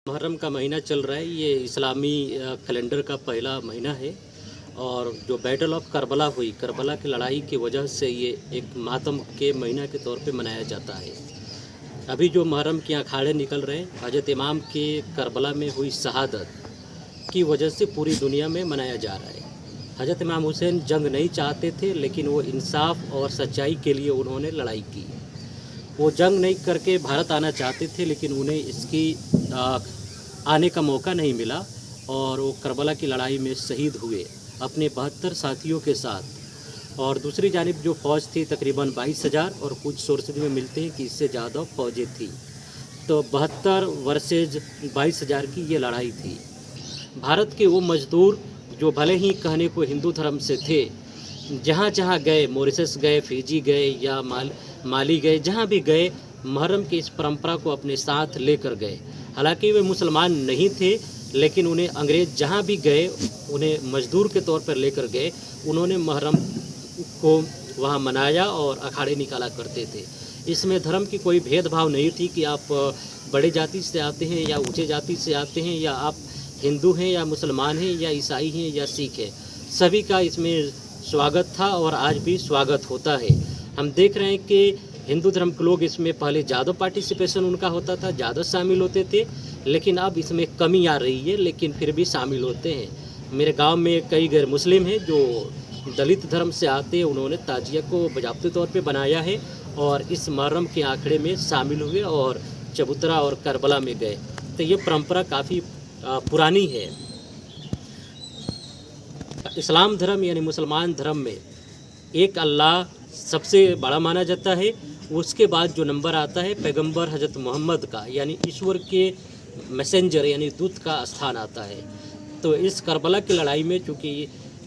मुहर्रम का महीना चल रहा है। ये इस्लामी कैलेंडर का पहला महीना है और जो बैटल ऑफ करबला हुई, करबला की लड़ाई की वजह से ये एक मातम के महीना के तौर पे मनाया जाता है। अभी जो मुहर्रम के अखाड़े निकल रहे हैं, हजरत इमाम के करबला में हुई शहादत की वजह से पूरी दुनिया में मनाया जा रहा है। हजरत इमाम हुसैन जंग नहीं चाहते थे, लेकिन वो इंसाफ और सच्चाई के लिए उन्होंने लड़ाई की। वो जंग नहीं करके भारत आना चाहते थे, लेकिन उन्हें इसकी आने का मौका नहीं मिला और वो करबला की लड़ाई में शहीद हुए अपने 72 साथियों के साथ। और दूसरी जानिब जो फ़ौज थी तकरीबन 22,000 और कुछ सोर्सेज में मिलते हैं कि इससे ज़्यादा फ़ौजें थी। तो 72 वर्सेज 22,000 की ये लड़ाई थी। भारत के वो मज़दूर जो भले ही कहने को हिंदू धर्म से थे, जहाँ जहाँ गए, मॉरिशस गए, फिजी गए या माली गए, जहाँ भी गए मुहर्रम की इस परंपरा को अपने साथ लेकर गए। हालांकि वे मुसलमान नहीं थे, लेकिन उन्हें अंग्रेज़ जहाँ भी गए उन्हें मजदूर के तौर पर लेकर गए। उन्होंने मुहर्रम को वहाँ मनाया और अखाड़े निकाला करते थे। इसमें धर्म की कोई भेदभाव नहीं थी कि आप बड़े जाति से आते हैं या ऊँचे जाति से आते हैं, या आप हिंदू हैं या मुसलमान हैं या ईसाई हैं या सिख हैं। सभी का इसमें स्वागत था और आज भी स्वागत होता है। हम देख रहे हैं कि हिंदू धर्म के लोग इसमें पहले ज़्यादा पार्टिसिपेशन उनका होता था, ज़्यादा शामिल होते थे, लेकिन अब इसमें कमी आ रही है, लेकिन फिर भी शामिल होते हैं। मेरे गांव में कई गैर मुस्लिम हैं जो दलित धर्म से आते हैं, उन्होंने ताजिया को बाज़ाब्ते तौर पे बनाया है और इस मुहर्रम के आंकड़े में शामिल हुए और चबूतरा और करबला में गए। तो ये परंपरा काफ़ी पुरानी है। इस्लाम धर्म यानी मुसलमान धर्म में एक अल्लाह सबसे बड़ा माना जाता है। उसके बाद जो नंबर आता है पैगंबर हजरत मोहम्मद का, यानी ईश्वर के मैसेंजर यानी दूत का स्थान आता है। तो इस करबला की लड़ाई में चूँकि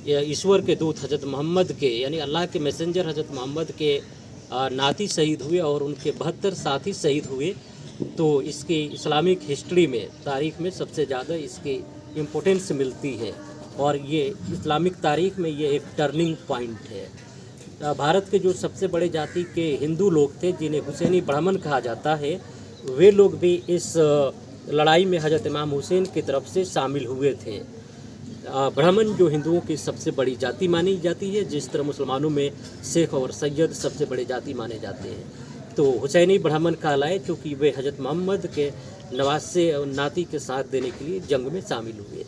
ईश्वर के दूत हजरत मोहम्मद के यानी अल्लाह के मैसेंजर हजरत मोहम्मद के नाती शहीद हुए और उनके 72 साथी शहीद हुए, तो इसकी इस्लामिक हिस्ट्री में, तारीख़ में सबसे ज़्यादा इसकी इम्पोर्टेंस मिलती है और ये इस्लामिक तारीख़ में ये एक टर्निंग पॉइंट है। भारत के जो सबसे बड़े जाति के हिंदू लोग थे, जिन्हें हुसैनी ब्राह्मण कहा जाता है, वे लोग भी इस लड़ाई में हजरत इमाम हुसैन की तरफ से शामिल हुए थे। ब्राह्मण जो हिंदुओं की सबसे बड़ी जाति मानी जाती है, जिस तरह मुसलमानों में शेख और सैयद सबसे बड़े जाति माने जाते हैं, तो हुसैनी ब्राह्मण कहलाए, क्योंकि वे हजरत मोहम्मद के नवासे और नाती के साथ देने के लिए जंग में शामिल हुए।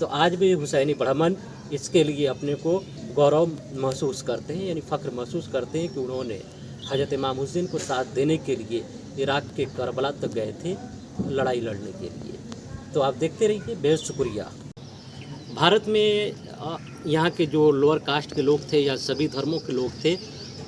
तो आज भी हुसैनी ब्राह्मण इसके लिए अपने को गौरव महसूस करते हैं, यानी फ़ख्र महसूस करते हैं कि उन्होंने हजरत इमाम हुसैन को साथ देने के लिए इराक़ के करबला तक गए थे लड़ाई लड़ने के लिए। तो आप देखते रहिए, बेहद शुक्रिया। भारत में यहाँ के जो लोअर कास्ट के लोग थे या सभी धर्मों के लोग थे,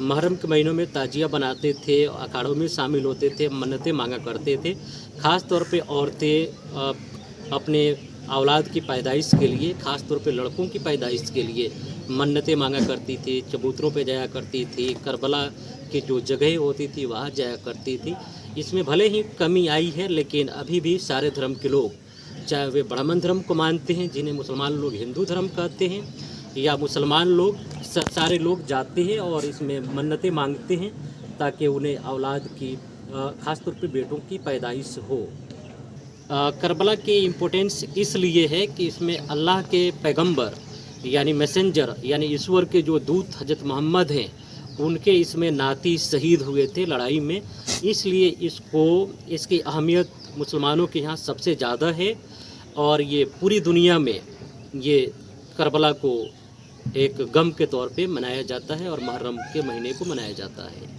मुहर्रम के महीनों में ताजिया बनाते थे, अखाड़ों में शामिल होते थे, मन्नतें मांगा करते थे। ख़ास तौर पे औरतें अपने औलाद की पैदाइश के लिए, ख़ास तौर पे लड़कों की पैदाइश के लिए मन्नतें मांगा करती थी, चबूतरों पे जाया करती थी, करबला की जो जगह होती थी वहाँ जाया करती थी। इसमें भले ही कमी आई है, लेकिन अभी भी सारे धर्म के लोग, चाहे वे ब्राह्मण धर्म को मानते हैं जिन्हें मुसलमान लोग हिंदू धर्म कहते हैं, या मुसलमान लोग, सारे लोग जाते हैं और इसमें मन्नतें मांगते हैं ताकि उन्हें औलाद की, ख़ास तौर पे बेटों की पैदाइश हो। करबला की इम्पोर्टेंस इसलिए है कि इसमें अल्लाह के पैगंबर यानी मैसेंजर यानी ईश्वर के जो दूत हजरत मोहम्मद हैं, उनके इसमें नाती शहीद हुए थे लड़ाई में। इसलिए इसकी अहमियत मुसलमानों के यहाँ सबसे ज़्यादा है और ये पूरी दुनिया में ये करबला को एक गम के तौर पे मनाया जाता है और मुहर्रम के महीने को मनाया जाता है।